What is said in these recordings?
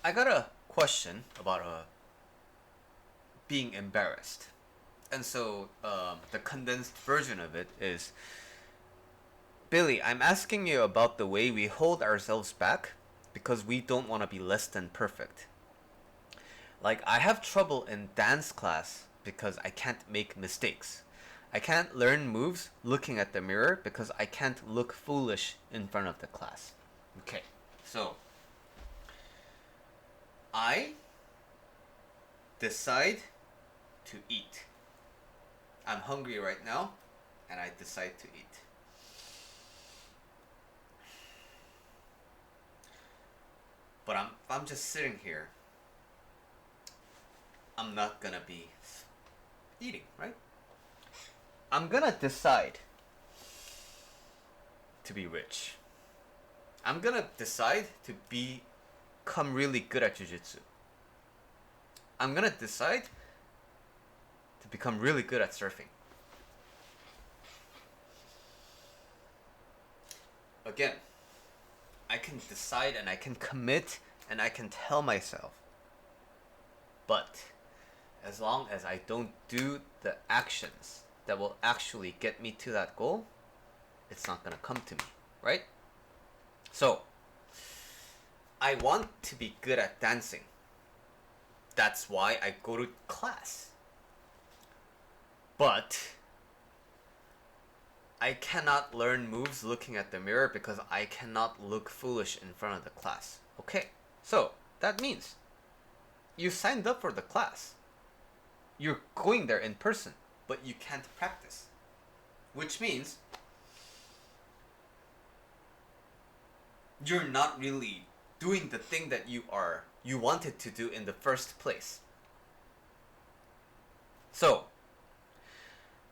I got a question about being embarrassed. And so the condensed version of it is, Billy, I'm asking you about the way we hold ourselves back because we don't want to be less than perfect. Like, I have trouble in dance class because I can't make mistakes. I can't learn moves looking at the mirror because I can't look foolish in front of the class. Okay, so I decide to eat. I'm hungry right now, and I decide to eat. But I'm just sitting here. I'm not gonna be eating, right? I'm gonna decide to be rich. I'm gonna decide to become really good at jiu-jitsu. I'm gonna decide to become really good at surfing. Again, I can decide and I can commit and I can tell myself. But as long as I don't do the actions that will actually get me to that goal, it's not gonna come to me, right? So, I want to be good at dancing. That's why I go to class. But I cannot learn moves looking at the mirror because I cannot look foolish in front of the class. Okay, so that means you signed up for the class. You're going there in person, but you can't practice. Which means you're not really doing the thing that you wanted to do in the first place. So,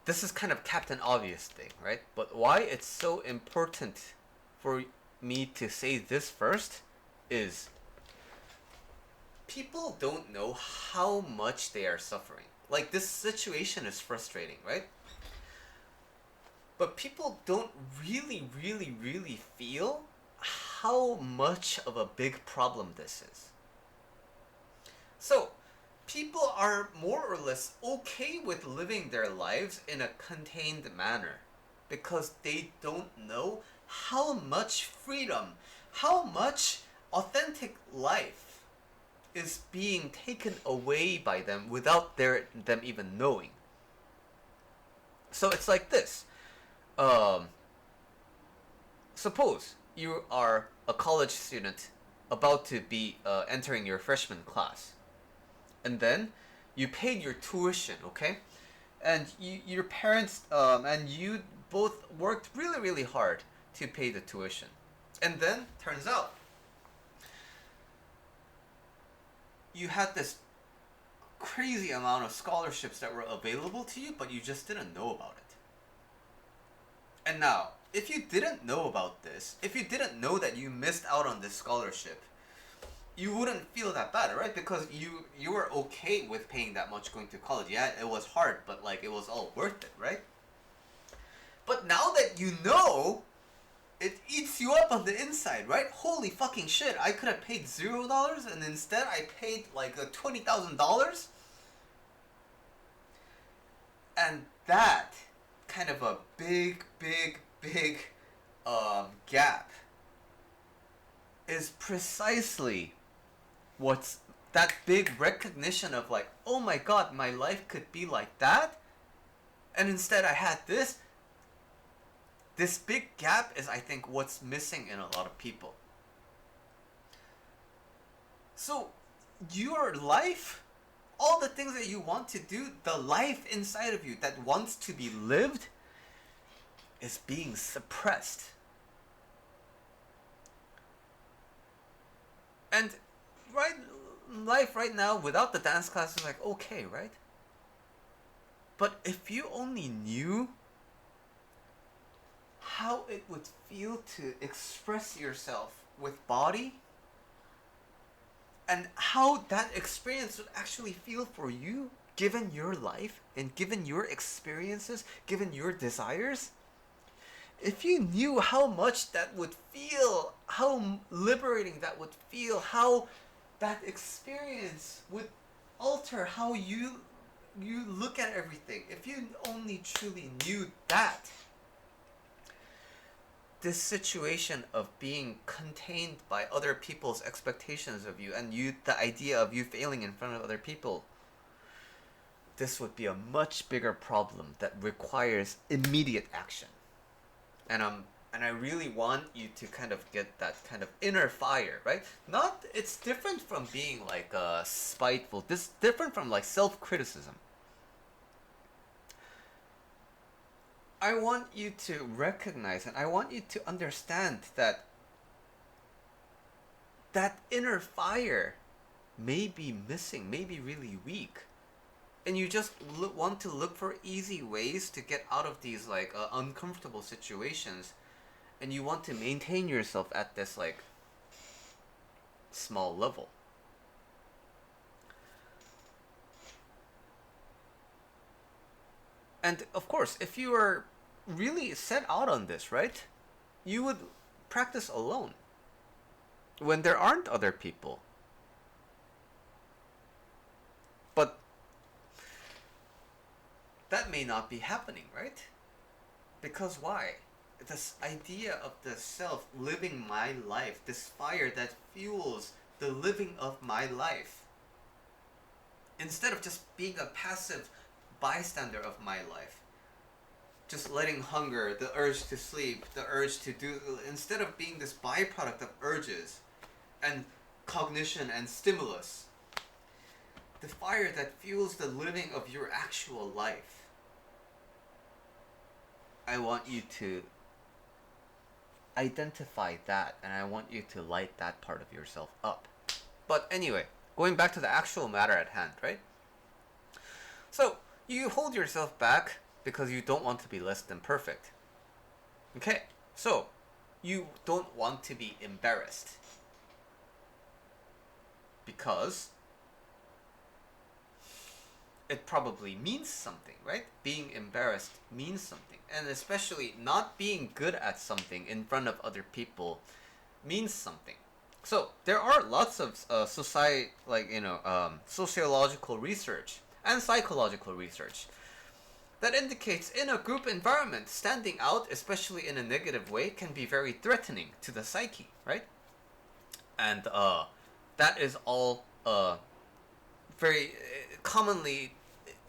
this is kind of Captain Obvious thing, right? But why it's so important for me to say this first is people don't know how much they are suffering. Like, this situation is frustrating, right? But people don't really feel how much of a big problem this is. So, people are more or less okay with living their lives in a contained manner because they don't know how much freedom, how much authentic life is being taken away by them without them even knowing. So it's like this. Suppose you are a college student about to be entering your freshman class, and then you paid your tuition, okay? And your parents and you both worked really hard to pay the tuition. And then turns out you had this crazy amount of scholarships that were available to you, but you just didn't know about it. And now, if you didn't know about this, if you didn't know that you missed out on this scholarship, you wouldn't feel that bad, right? Because you were okay with paying that much going to college. Yeah, it was hard, but like it was all worth it, right? But now that you know, it eats you up on the inside, right? Holy fucking shit! I could have paid $0, and instead I paid like $20,000, and that kind of a big gap is precisely what's that big recognition of like, oh my god, my life could be like that, and instead I had this. This big gap is, I think, what's missing in a lot of people. So, your life, all the things that you want to do, the life inside of you that wants to be lived, is being suppressed. And life right now without the dance class is like okay, right? But if you only knew how it would feel to express yourself with body, and how that experience would actually feel for you, given your life and given your experiences, given your desires, if you knew how much that would feel, how liberating that would feel, how that experience would alter how you look at everything. If you only truly knew that, this situation of being contained by other people's expectations of you, and the idea of you failing in front of other people, this would be a much bigger problem that requires immediate action. And I really want you to kind of get that kind of inner fire, right? Not, it's different from being like spiteful. This different from like self-criticism. I want you to recognize, and I want you to understand that that inner fire may be missing, may be really weak. And you just want to look for easy ways to get out of these like uncomfortable situations, and you want to maintain yourself at this like small level. And of course, if you are really set out on this, right, you would practice alone when there aren't other people. But that may not be happening, right? Because why? This idea of the self living my life, this fire that fuels the living of my life, instead of just being a passive bystander of my life, just letting hunger, the urge to sleep, the urge to do, instead of being this byproduct of urges and cognition and stimulus, the fire that fuels the living of your actual life, I want you to identify that, and I want you to light that part of yourself up. But anyway, going back to the actual matter at hand, right? So, you hold yourself back because you don't want to be less than perfect. Okay, so you don't want to be embarrassed because it probably means something, right? Being embarrassed means something. And especially not being good at something in front of other people means something. So there are lots of sociological research and psychological research that indicates in a group environment, standing out, especially in a negative way, can be very threatening to the psyche, right? And that is all very commonly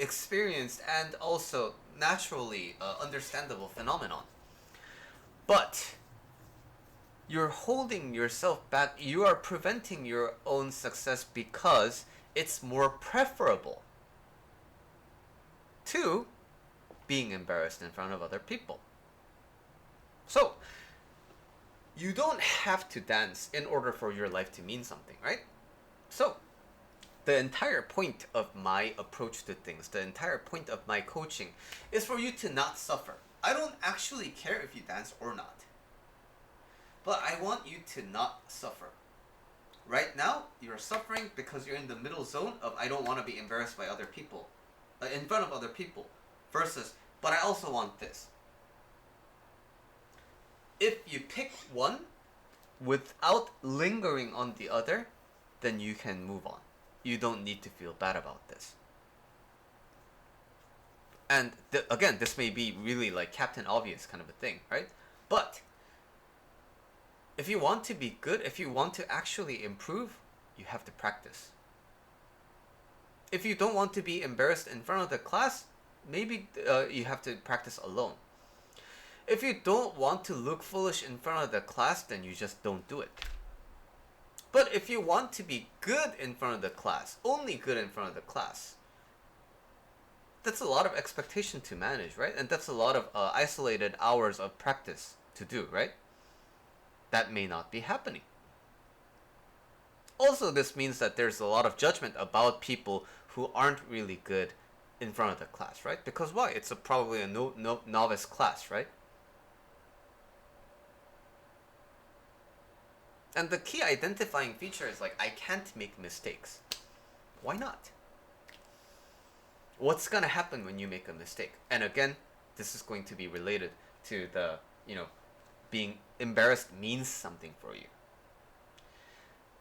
experienced and also naturally understandable phenomenon. But you're holding yourself back. You are preventing your own success because it's more preferable to being embarrassed in front of other people. So, you don't have to dance in order for your life to mean something, right? So, the entire point of my approach to things, the entire point of my coaching, is for you to not suffer. I don't actually care if you dance or not. But I want you to not suffer. Right now, you're suffering because you're in the middle zone of I don't want to be embarrassed by other people, in front of other people, versus, but I also want this. If you pick one without lingering on the other, then you can move on. You don't need to feel bad about this. And again, this may be really like Captain Obvious kind of a thing, right? But if you want to be good, if you want to actually improve, you have to practice. If you don't want to be embarrassed in front of the class, maybe you have to practice alone. If you don't want to look foolish in front of the class, then you just don't do it. But if you want to be good in front of the class, only good in front of the class, that's a lot of expectation to manage, right? And that's a lot of isolated hours of practice to do, right? That may not be happening. Also, this means that there's a lot of judgment about people who aren't really good in front of the class, right? Because why? It's probably a novice class, right? And the key identifying feature is like, I can't make mistakes. Why not? What's gonna happen when you make a mistake? And again, this is going to be related to the,,,, being embarrassed means something for you.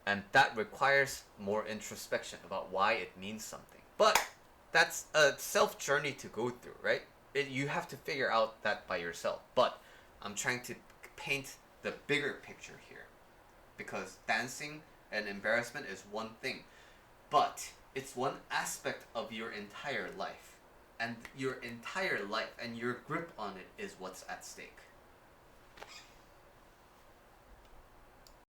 And that requires more introspection about why it means something. But that's a self journey to go through, right? You have to figure out that by yourself. But I'm trying to paint the bigger picture here, because dancing and embarrassment is one thing, but it's one aspect of your entire life. And your entire life and your grip on it is what's at stake.